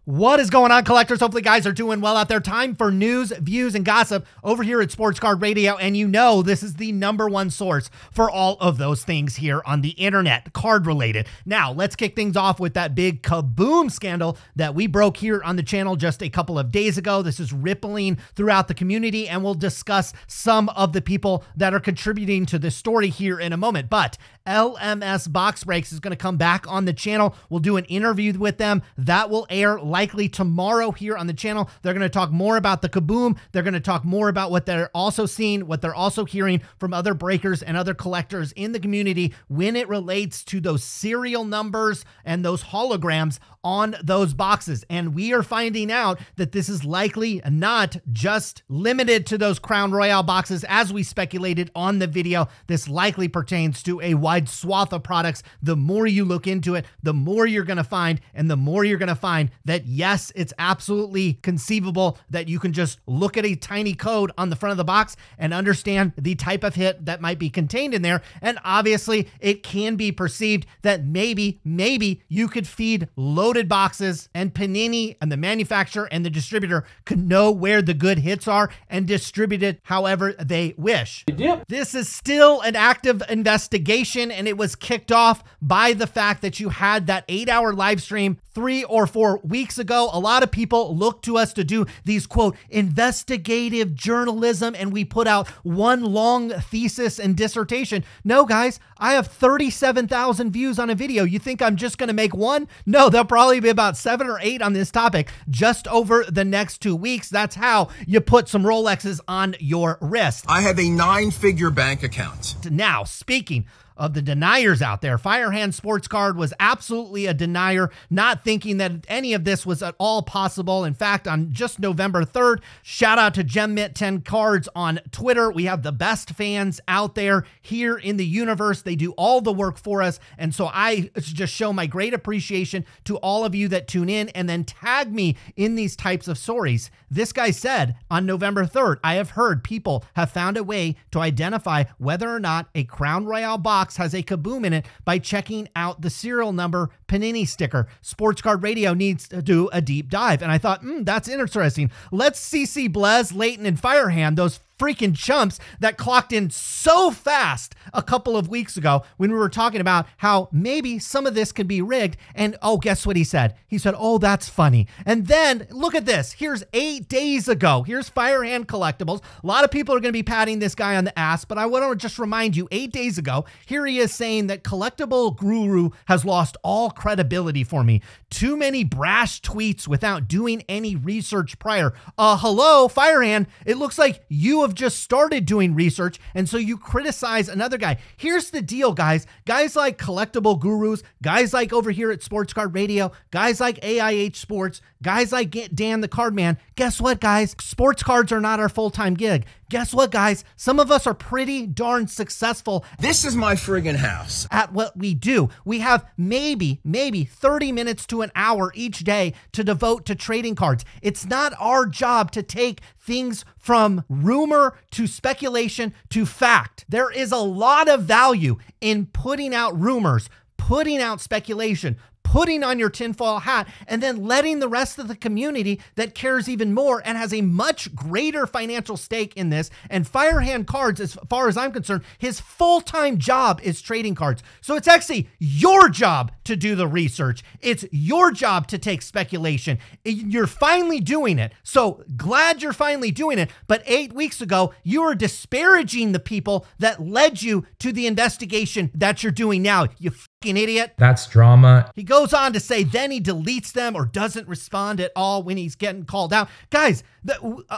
What is going on, collectors? Hopefully guys are doing well out there. Time for news, views, and gossip over here at Sports Card Radio. And you know this is the #1 source for all of those things here on the internet, card related. Now, let's kick things off with that big kaboom scandal that we broke here on the channel just a couple of days ago. This is rippling throughout the community, and we'll discuss some of the people that are contributing to this story here in a moment. But LMS Box Breaks is going to come back on the channel. We'll do an interview with them. That will air likely tomorrow here on the channel. They're going to talk more about the kaboom. They're going to talk more about what they're also seeing, what they're also hearing from other breakers and other collectors in the community when it relates to those serial numbers and those holograms on those boxes. And we are finding out that this is likely not just limited to those Crown Royale boxes as we speculated on the video. This likely pertains to a wide swath of products. The more you look into it, the more you're going to find, and the more you're going to find that yes, it's absolutely conceivable that you can just look at a tiny code on the front of the box and understand the type of hit that might be contained in there. And obviously it can be perceived that maybe you could feed loaded boxes and Panini and the manufacturer and the distributor can know where the good hits are and distribute it however they wish. Yep. This is still an active investigation, and it was kicked off by the fact that you had that 8-hour live stream 3 or 4 weeks ago. A lot of people look to us to do these, quote, investigative journalism, and we put out one long thesis and dissertation. No, guys, I have 37,000 views on a video. You think I'm just going to make one? No, there'll probably be about 7 or 8 on this topic just over the next 2 weeks. That's how you put some Rolexes on your wrist. I have a 9-figure bank account. Now, speaking of the deniers out there, Firehand Sports Card was absolutely a denier, not thinking that any of this was at all possible. In fact, on just November 3rd, shout out to GemMint10 Cards on Twitter. We have the best fans out there here in the universe. They do all the work for us. And so I just show my great appreciation to all of you that tune in and then tag me in these types of stories. This guy said on November 3rd, I have heard people have found a way to identify whether or not a Crown Royale box has a kaboom in it by checking out the serial number Panini sticker. Sports Card Radio needs to do a deep dive. And I thought, that's interesting. Let's CC Blez, Leighton, and Firehand, those freaking chumps that clocked in so fast a couple of weeks ago when we were talking about how maybe some of this can be rigged. And oh, guess what he said? He said, oh, that's funny. And then look at this. Here's 8 days ago. Here's Firehand Collectibles. A lot of people are going to be patting this guy on the ass, but I want to just remind you, 8 days ago, here he is saying that Collectible Guru has lost all credibility for me. Too many brash tweets without doing any research prior. Hello, Firehand. It looks like you have just started doing research, and so you criticize another guy. Here's the deal, guys. Guys like Collectible Gurus, guys like over here at Sports Card Radio, guys like AIH Sports, guys like Dan the Card Man. Guess what, guys? Sports cards are not our full-time gig. Guess what, guys? Some of us are pretty darn successful. This is my friggin' house. At what we do. We have maybe 30 minutes to an hour each day to devote to trading cards. It's not our job to take things from rumor to speculation to fact. There is a lot of value in putting out rumors, putting out speculation, putting on your tinfoil hat, and then letting the rest of the community that cares even more and has a much greater financial stake in this. And Firehand Cards, as far as I'm concerned, his full-time job is trading cards. So it's actually your job to do the research. It's your job to take speculation. You're finally doing it. So glad you're finally doing it. But 8 weeks ago, you were disparaging the people that led you to the investigation that you're doing now. You fucking idiot. That's drama. He goes on to say then he deletes them or doesn't respond at all when he's getting called out. Guys,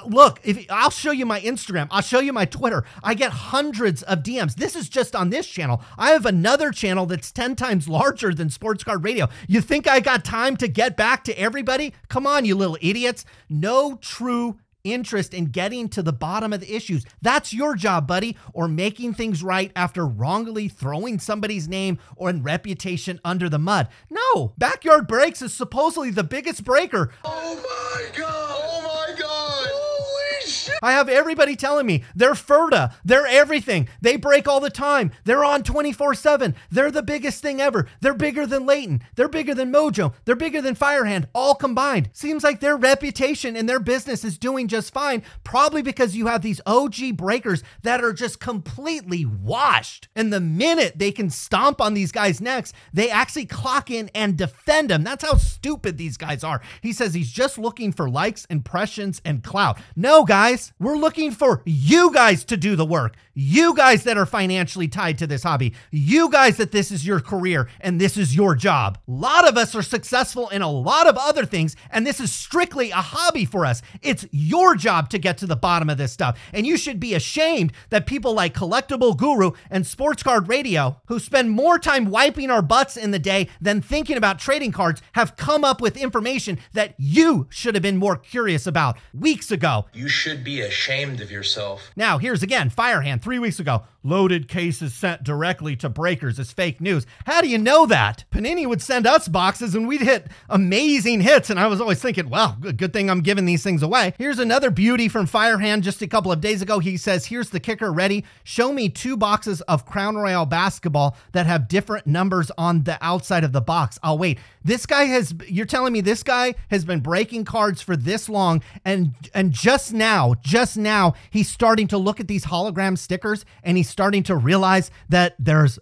look, I'll show you my Instagram. I'll show you my Twitter. I get hundreds of DMs. This is just on this channel. I have another channel that's 10 times larger than Sports Card Radio. You think I got time to get back to everybody? Come on, you little idiots. No true interest in getting to the bottom of the issues. That's your job, buddy, or making things right after wrongly throwing somebody's name or reputation under the mud. No, Backyard Breaks is supposedly the biggest breaker. Oh my God! Oh my God! Holy shit! I have everybody telling me they're Furta, they're everything. They break all the time. They're on 24/7. They're the biggest thing ever. They're bigger than Leighton. They're bigger than Mojo. They're bigger than Firehand, all combined. Seems like their reputation and their business is doing just fine, probably because you have these OG breakers that are just completely washed. And the minute they can stomp on these guys' necks, they actually clock in and defend them. That's how stupid these guys are. He says he's just looking for likes, impressions, and clout. No, guys, we're looking for you guys to do the work. You guys that are financially tied to this hobby. You guys that this is your career and this is your job. A lot of us are successful in a lot of other things, and this is strictly a hobby for us. It's your job to get to the bottom of this stuff. And you should be ashamed that people like Collectible Guru and Sports Card Radio, who spend more time wiping our butts in the day than thinking about trading cards, have come up with information that you should have been more curious about weeks ago. You should be ashamed of yourself. Now, here's again, Firehand 3 weeks ago. Loaded cases sent directly to breakers is fake news. How do you know that? Panini would send us boxes and we'd hit amazing hits. And I was always thinking, well, good thing I'm giving these things away. Here's another beauty from Firehand just a couple of days ago. He says, here's the kicker. Ready? Show me 2 boxes of Crown Royale basketball that have different numbers on the outside of the box. I'll wait. This guy you're telling me this guy has been breaking cards for this long, and just now, he's starting to look at these hologram stickers and he's starting to realize that there's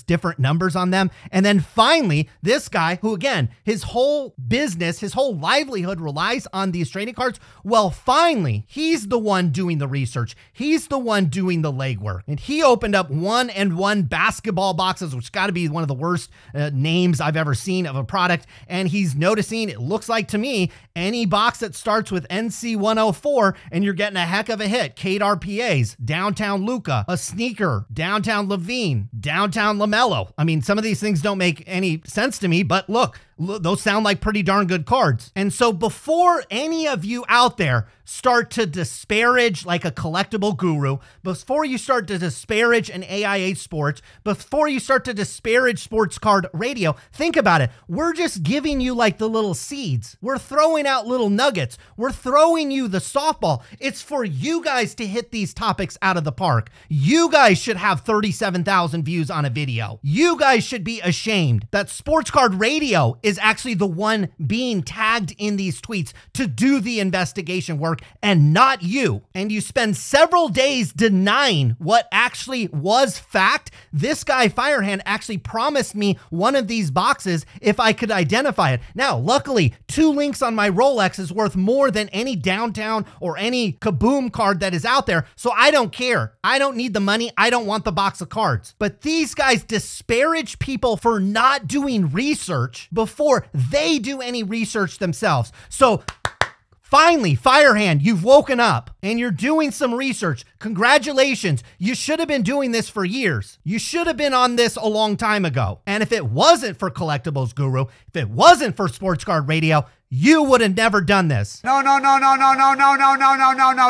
different numbers on them. And then finally, this guy, who again, his whole business, his whole livelihood relies on these trading cards. Well, finally, he's the one doing the research. He's the one doing the legwork. And he opened up 1-and-1 basketball boxes, which got to be one of the worst names I've ever seen of a product. And he's noticing, it looks like to me, any box that starts with NC 104 and you're getting a heck of a hit. Kate RPAs, Downtown Luka, a sneaker, Downtown Levine, Downtown LaMelo. I mean, some of these things don't make any sense to me, but look, those sound like pretty darn good cards. And so before any of you out there start to disparage like a Collectible Guru, before you start to disparage an AIA Sports, before you start to disparage Sports Card Radio, think about it. We're just giving you like the little seeds. We're throwing out little nuggets. We're throwing you the softball. It's for you guys to hit these topics out of the park. You guys should have 37,000 views on a video. You guys should be ashamed that Sports Card Radio is actually the one being tagged in these tweets to do the investigation work and not you. And you spend several days denying what actually was fact. This guy, Firehand, actually promised me one of these boxes if I could identify it. Now, luckily, 2 links on my Rolex is worth more than any Downtown or any Kaboom card that is out there, so I don't care. I don't need the money. I don't want the box of cards. But these guys disparage people for not doing research before they do any research themselves. So finally, Firehand, you've woken up and you're doing some research. Congratulations. You should have been doing this for years. You should have been on this a long time ago. And if it wasn't for Collectibles Guru, if it wasn't for Sports Card Radio, you would have never done this. No.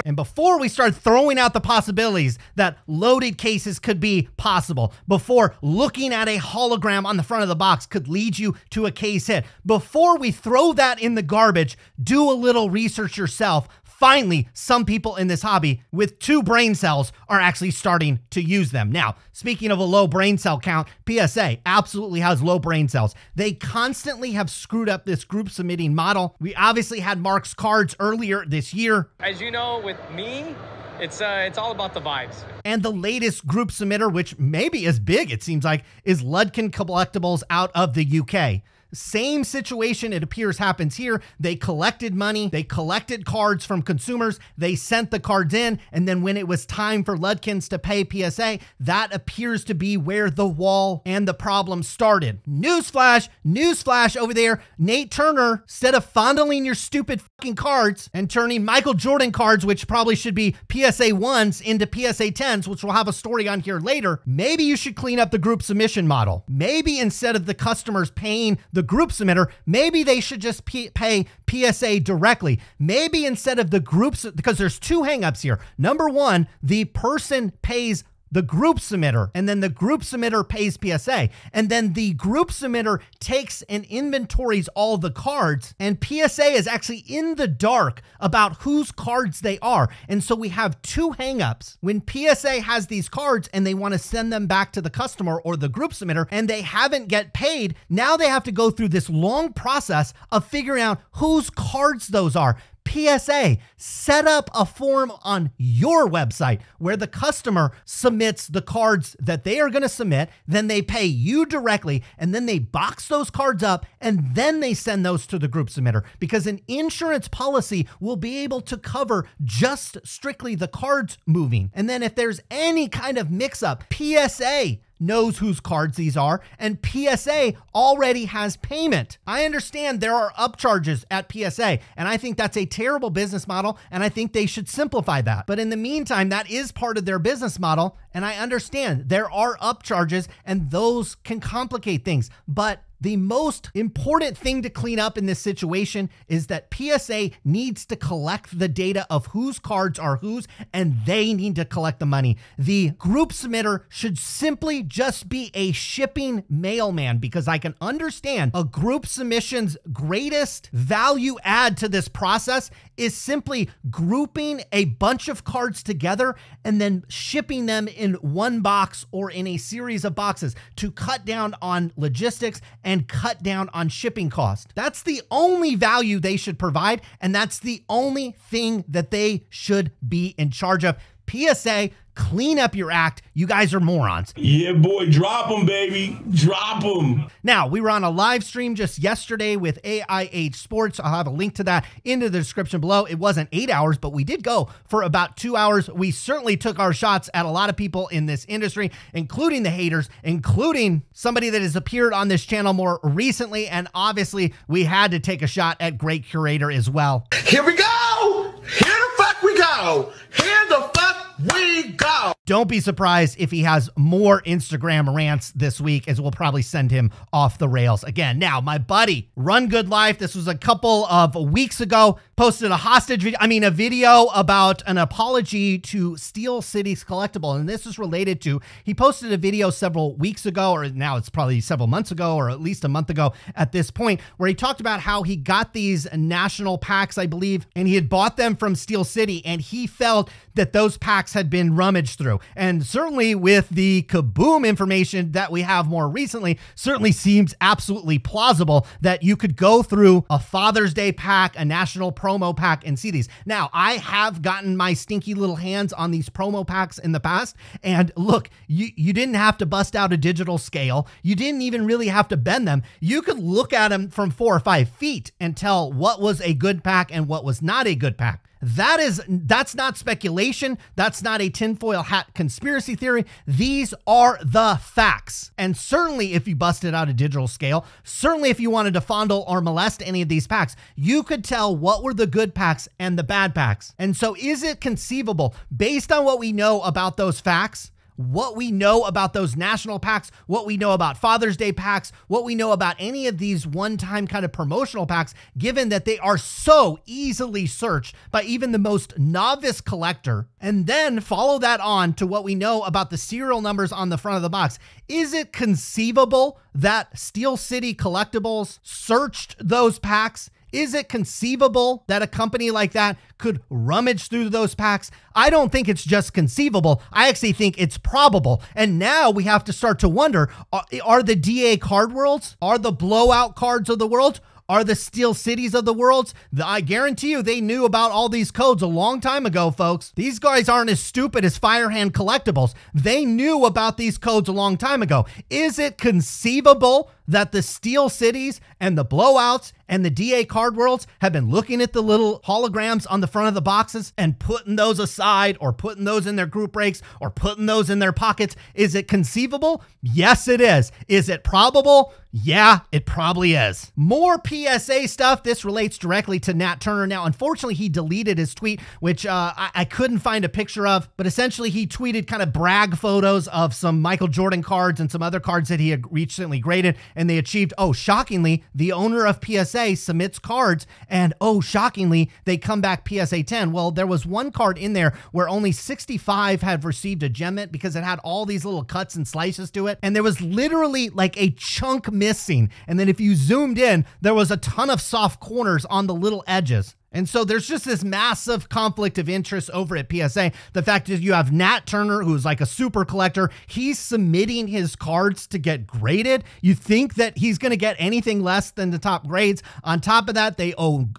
And before we start throwing out the possibilities that loaded cases could be possible, before looking at a hologram on the front of the box could lead you to a case hit, before we throw that in the garbage, do a little research yourself. Finally, some people in this hobby with 2 brain cells are actually starting to use them. Now, speaking of a low brain cell count, PSA absolutely has low brain cells. They constantly have screwed up this group submitting model. We obviously had Mark's cards earlier this year. As you know, with me, it's all about the vibes. And the latest group submitter, which maybe is big, it seems like, is Ludkin Collectibles out of the UK. Same situation, it appears, happens here. They collected money, they collected cards from consumers, they sent the cards in, and then when it was time for Ludkins to pay PSA, that appears to be where the wall and the problem started. Newsflash over there, Nate Turner, instead of fondling your stupid fucking cards and turning Michael Jordan cards, which probably should be PSA 1s, into PSA 10s, which we'll have a story on here later, maybe you should clean up the group submission model. Maybe instead of the customers paying the group submitter, maybe they should just pay PSA directly. Maybe instead of the groups, because there's 2 hangups here. Number 1, the person pays the group submitter, and then the group submitter pays PSA. And then the group submitter takes and inventories all the cards, and PSA is actually in the dark about whose cards they are. And so we have two hangups. When PSA has these cards and they want to send them back to the customer or the group submitter and they haven't get paid, now they have to go through this long process of figuring out whose cards those are. PSA, set up a form on your website where the customer submits the cards that they are going to submit, then they pay you directly, and then they box those cards up, and then they send those to the group submitter, because an insurance policy will be able to cover just strictly the cards moving. And then if there's any kind of mix-up, PSA knows whose cards these are, and PSA already has payment. I understand there are upcharges at PSA, and I think that's a terrible business model, and I think they should simplify that. But in the meantime, that is part of their business model, and I understand there are upcharges, and those can complicate things. But the most important thing to clean up in this situation is that PSA needs to collect the data of whose cards are whose, and they need to collect the money. The group submitter should simply just be a shipping mailman, because I can understand a group submission's greatest value add to this process is simply grouping a bunch of cards together and then shipping them in one box or in a series of boxes to cut down on logistics and cut down on shipping costs. That's the only value they should provide, and that's the only thing that they should be in charge of. PSA, clean up your act. You guys are morons. Yeah, boy, drop them, baby. Drop them. Now, we were on a live stream just yesterday with AIH Sports. I'll have a link to that in the description below. It wasn't 8 hours, but we did go for about 2 hours. We certainly took our shots at a lot of people in this industry, including the haters, including somebody that has appeared on this channel more recently. And obviously, we had to take a shot at Great Curator as well. Here we go! Here the fuck we go! Here the fuck we go! Don't be surprised if he has more Instagram rants this week, as we'll probably send him off the rails again. Now, my buddy, Run Good Life, this was a couple of weeks ago, posted a video about an apology to Steel City's Collectible. And this is related to, he posted a video several weeks ago, or now it's probably several months ago, or at least a month ago at this point, where he talked about how he got these national packs, I believe, and he had bought them from Steel City, and he felt that those packs had been rummaged through. And certainly with the Kaboom information that we have more recently, certainly seems absolutely plausible that you could go through a Father's Day pack, a national promo pack, and see these. Now, I have gotten my stinky little hands on these promo packs in the past, and look, you didn't have to bust out a digital scale. You didn't even really have to bend them. You could look at them from 4 or 5 feet and tell what was a good pack and what was not a good pack. That's not speculation. That's not a tinfoil hat conspiracy theory. These are the facts. And certainly if you busted out a digital scale, certainly if you wanted to fondle or molest any of these packs, you could tell what were the good packs and the bad packs. And so is it conceivable, based on what we know about those facts, what we know about those national packs, what we know about Father's Day packs, what we know about any of these one-time kind of promotional packs, given that they are so easily searched by even the most novice collector, and then follow that on to what we know about the serial numbers on the front of the box. Is it conceivable that Steel City Collectibles searched those packs? Is it conceivable that a company like that could rummage through those packs? I don't think it's just conceivable. I actually think it's probable. And now we have to start to wonder, are the DA card worlds, are the blowout cards of the world, are the Steel Cities of the world? I guarantee you they knew about all these codes a long time ago, folks. These guys aren't as stupid as Firehand Collectibles. They knew about these codes a long time ago. Is it conceivable that the Steel Cities and the blowouts and the DA card worlds have been looking at the little holograms on the front of the boxes and putting those aside, or putting those in their group breaks, or putting those in their pockets? Is it conceivable? Yes, it is. Is it probable? Yeah, it probably is. More PSA stuff. This relates directly to Nat Turner. Now, unfortunately, he deleted his tweet, which I couldn't find a picture of, but essentially he tweeted kind of brag photos of some Michael Jordan cards and some other cards that he had recently graded. and they achieved, oh, shockingly, the owner of PSA submits cards, and oh, shockingly, they come back PSA 10. Well, there was one card in there where only 65 had received a gem mint because it had all these little cuts and slices to it, and there was literally like a chunk missing. And then if you zoomed in, there was a ton of soft corners on the little edges. And so there's just this massive conflict of interest over at PSA. The fact is you have Nat Turner, who's like a super collector. He's submitting his cards to get graded. You think that he's going to get anything less than the top grades. On top of that, they own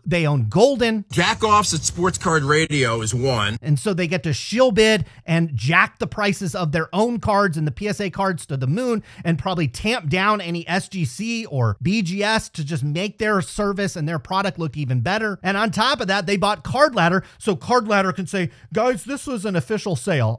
Golden. Jack-offs at Sports Card Radio is one. And so they get to shill bid and jack the prices of their own cards and the PSA cards to the moon, and probably tamp down any SGC or BGS to just make their service and their product look even better. And on top of that, they bought Card Ladder, so Card Ladder can say, guys, this was an official sale.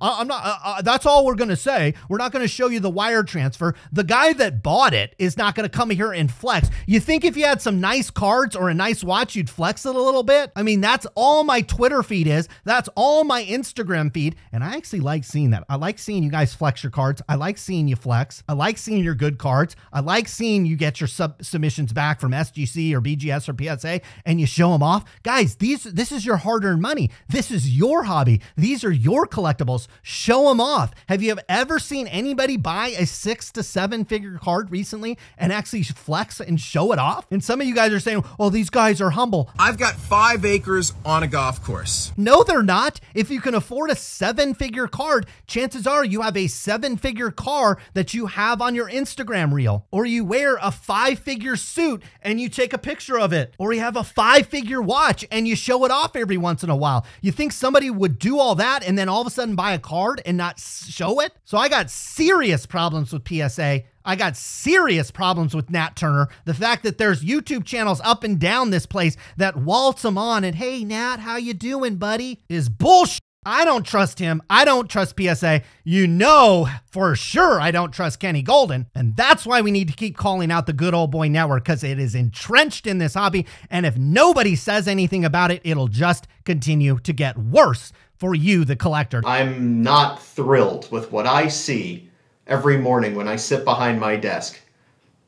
That's all we're going to say. We're not going to show you the wire transfer. The guy that bought it is not going to come here and flex. You think if you had some nice cards or a nice watch, you'd flex it a little bit? I mean, that's all my Twitter feed is. That's all my Instagram feed. And I actually like seeing that. I like seeing you guys flex your cards. I like seeing you flex. I like seeing your good cards. I like seeing you get your submissions back from SGC or BGS or PSA and you show them off. Guys, this is your hard-earned money. This is your hobby. These are your collectibles. Show them off. Have you ever seen anybody buy a 6 to 7 figure card recently and actually flex and show it off? And some of you guys are saying, well, these guys are humble. I've got 5 acres on a golf course. No, they're not. If you can afford a 7-figure card, chances are you have a 7-figure car that you have on your Instagram reel, or you wear a 5-figure suit and you take a picture of it, or you have a 5-figure watch and you show it off every once in a while. You think somebody would do all that and then all of a sudden buy a card and not show it? So I got serious problems with PSA. I got serious problems with Nat Turner. The fact that there's YouTube channels up and down this place that waltz him on and, hey, Nat, how you doing, buddy, is bullshit. I don't trust him. I don't trust PSA. You know for sure I don't trust Kenny Golden. And that's why we need to keep calling out the Good Old Boy Network, because it is entrenched in this hobby. And if nobody says anything about it, it'll just continue to get worse for you, the collector. I'm not thrilled with what I see every morning when I sit behind my desk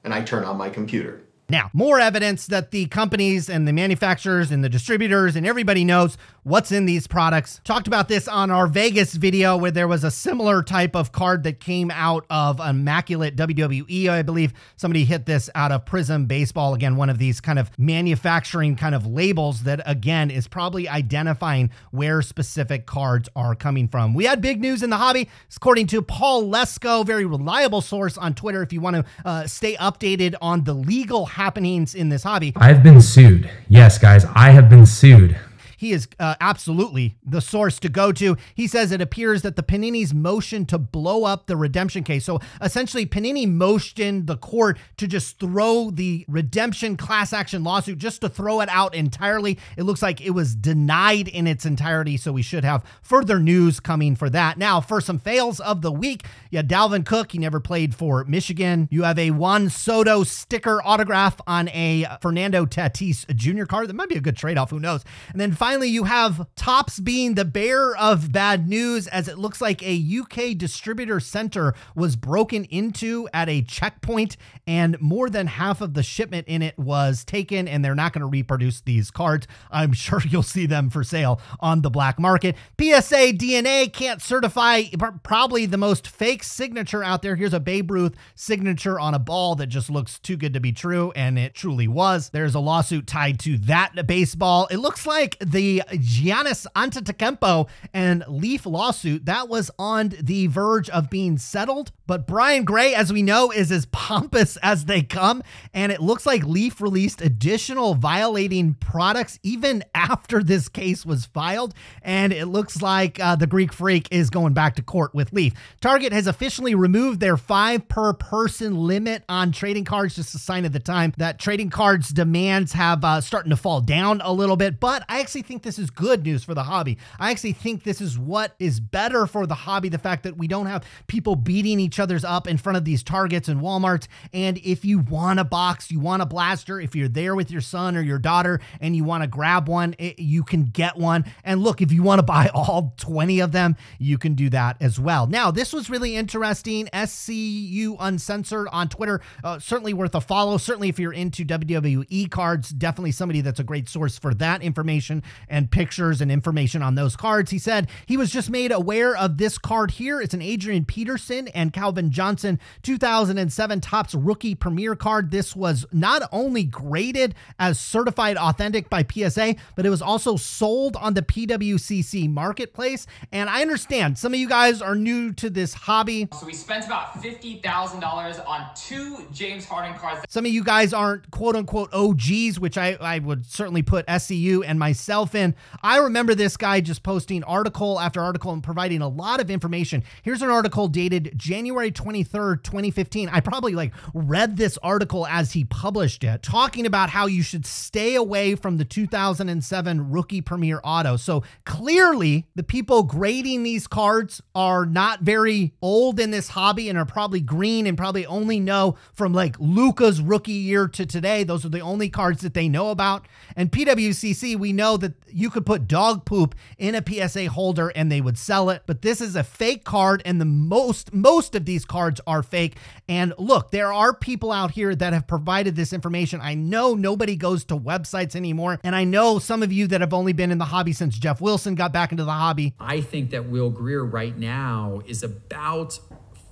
and I turn on my computer. Now, more evidence that the companies and the manufacturers and the distributors and everybody knows what's in these products. Talked about this on our Vegas video where there was a similar type of card that came out of Immaculate WWE, I believe. Somebody hit this out of Prism Baseball. Again, one of these kind of manufacturing kind of labels that, again, is probably identifying where specific cards are coming from. We had big news in the hobby. According to Paul Lesko, very reliable source on Twitter if you want to stay updated on the legal happenings in this hobby. I've been sued. Yes, guys, I have been sued. He is absolutely the source to go to. He says it appears that the Panini's motion to blow up the redemption case. So essentially, Panini motioned the court to just throw the redemption class action lawsuit, just to throw it out entirely. It looks like it was denied in its entirety, so we should have further news coming for that. Now, for some fails of the week, you had Dalvin Cook. He never played for Michigan. You have a Juan Soto sticker autograph on a Fernando Tatis Jr. card. That might be a good trade-off. Who knows? And then finally, you have Topps being the bearer of bad news, as it looks like a UK distributor center was broken into at a checkpoint, and more than half of the shipment in it was taken, and they're not going to reproduce these cards. I'm sure you'll see them for sale on the black market. PSA DNA can't certify probably the most fake signature out there. Here's a Babe Ruth signature on a ball that just looks too good to be true, and it truly was. There's a lawsuit tied to that baseball. It looks like the Giannis Antetokounmpo and Leaf lawsuit that was on the verge of being settled, but Brian Gray, as we know, is as pompous as they come, and it looks like Leaf released additional violating products even after this case was filed, and it looks like the Greek Freak is going back to court with Leaf. Target has officially removed their 5 per person limit on trading cards, just a sign of the time that trading cards demands have starting to fall down a little bit, but I actually think this is good news for the hobby. I actually think this is what is better for the hobby, the fact that we don't have people beating each other's up in front of these Targets and Walmarts. And if you want a box, you want a blaster, if you're there with your son or your daughter and you want to grab one, you can get one. And look, if you want to buy all 20 of them, you can do that as well. Now, this was really interesting. SCU Uncensored on Twitter, certainly worth a follow. Certainly if you're into WWE cards, definitely somebody that's a great source for that information and pictures and information on those cards. He said he was just made aware of this card here. It's an Adrian Peterson and Calvin Johnson 2007 Topps Rookie Premier card. This was not only graded as certified authentic by PSA, but it was also sold on the PWCC marketplace. And I understand some of you guys are new to this hobby. So we spent about $50,000 on 2 James Harden cards. Some of you guys aren't quote unquote OGs, which I would certainly put SCU and myself in. I remember this guy just posting article after article and providing a lot of information. Here's an article dated January 23rd, 2015. I probably read this article as he published it, talking about how you should stay away from the 2007 Rookie Premier Auto. So clearly the people grading these cards are not very old in this hobby and are probably green and probably only know from Luka's rookie year to today. Those are the only cards that they know about. And PWCC, we know that you could put dog poop in a PSA holder and they would sell it, but this is a fake card, and the most of these cards are fake. And look, there are people out here that have provided this information. I know nobody goes to websites anymore, and I know some of you that have only been in the hobby since Jeff Wilson got back into the hobby. I think that Will Greer right now is about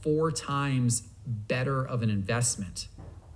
4 times better of an investment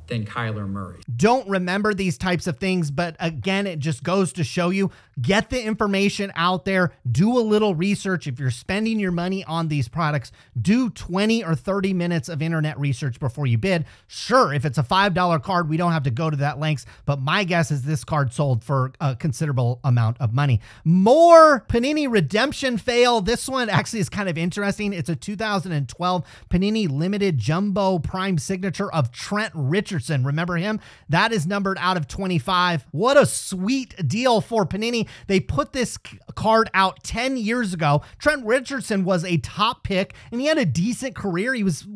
than Kyler Murray. Don't remember these types of things, but again, it just goes to show you, get the information out there, do a little research. If you're spending your money on these products, do 20 or 30 minutes of internet research before you bid. Sure, if it's a $5 card, we don't have to go to that lengths, but my guess is this card sold for a considerable amount of money. More Panini redemption fail. This one actually is kind of interesting. It's a 2012 Panini Limited Jumbo Prime Signature of Trent Richardson. Remember him? That is numbered out of 25. What a sweet deal for Panini. They put this card out 10 years ago. Trent Richardson was a top pick and he had a decent career. He was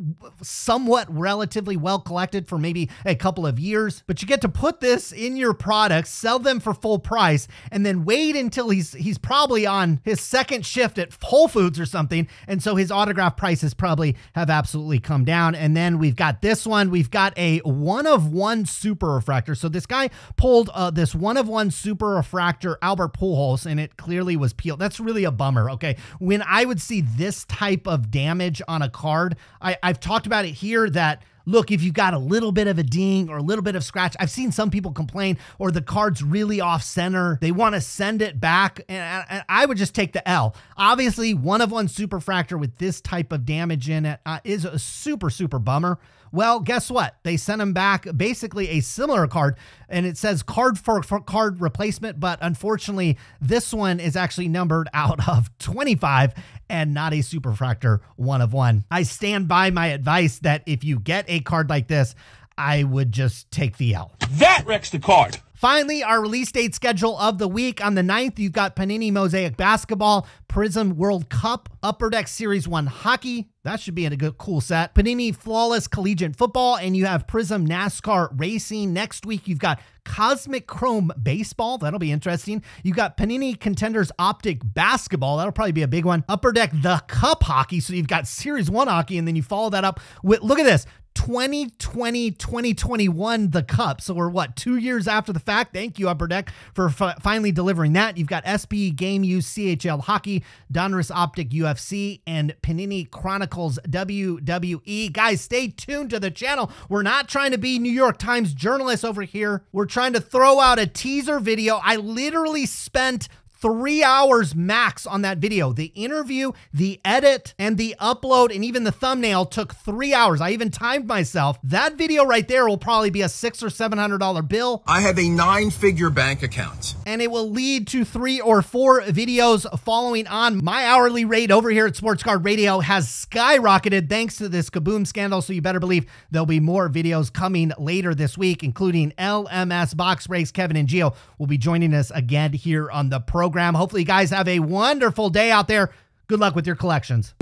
somewhat relatively well collected for maybe a couple of years, but you get to put this in your products, sell them for full price, and then wait until he's probably on his second shift at Whole Foods or something. And so his autograph prices probably have absolutely come down. And then we've got this one. We've got a 1-of-1 super refractor. So this guy pulled this 1-of-1 super refractor Albert Pujols, and it clearly was peeled. That's really a bummer. Okay, when I would see this type of damage on a card, I've talked about it here that, look, if you've got a little bit of a ding or a little bit of scratch, I've seen some people complain, or the card's really off center, they want to send it back, and I would just take the L. Obviously, 1-of-1 super refractor with this type of damage in it is a super, super bummer. Well, guess what? They sent him back basically a similar card, and it says card for card replacement, but unfortunately, this one is actually numbered out of 25 and not a super refractor 1-of-1. I stand by my advice that if you get a card like this, I would just take the L. That wrecks the card. Finally, our release date schedule of the week. On the 9th, you've got Panini Mosaic Basketball, Prism World Cup, Upper Deck Series 1 Hockey. That should be a good, cool set. Panini Flawless Collegiate Football, and you have Prism NASCAR Racing. Next week, you've got Cosmic Chrome Baseball. That'll be interesting. You've got Panini Contenders Optic Basketball. That'll probably be a big one. Upper Deck The Cup Hockey. So you've got Series 1 Hockey, and then you follow that up with, look at this, 2020-2021 The Cup. So we're what, 2 years after the fact? Thank you, Upper Deck, for finally delivering that. You've got SB Game Use CHL Hockey, Donruss Optic UFC, and Panini Chronicles WWE. Guys, stay tuned to the channel. We're not trying to be New York Times journalists over here. We're trying to throw out a teaser video. I literally spent 3 hours max on that video. The interview, the edit, and the upload, and even the thumbnail took 3 hours. I even timed myself. That video right there will probably be a $600 or $700 bill. I have a 9-figure bank account. And it will lead to 3 or 4 videos following on. My hourly rate over here at Sports Card Radio has skyrocketed thanks to this Kaboom scandal, so you better believe there'll be more videos coming later this week, including LMS Box Breaks. Kevin and Gio will be joining us again here on the program. program. Hopefully you guys have a wonderful day out there. Good luck with your collections.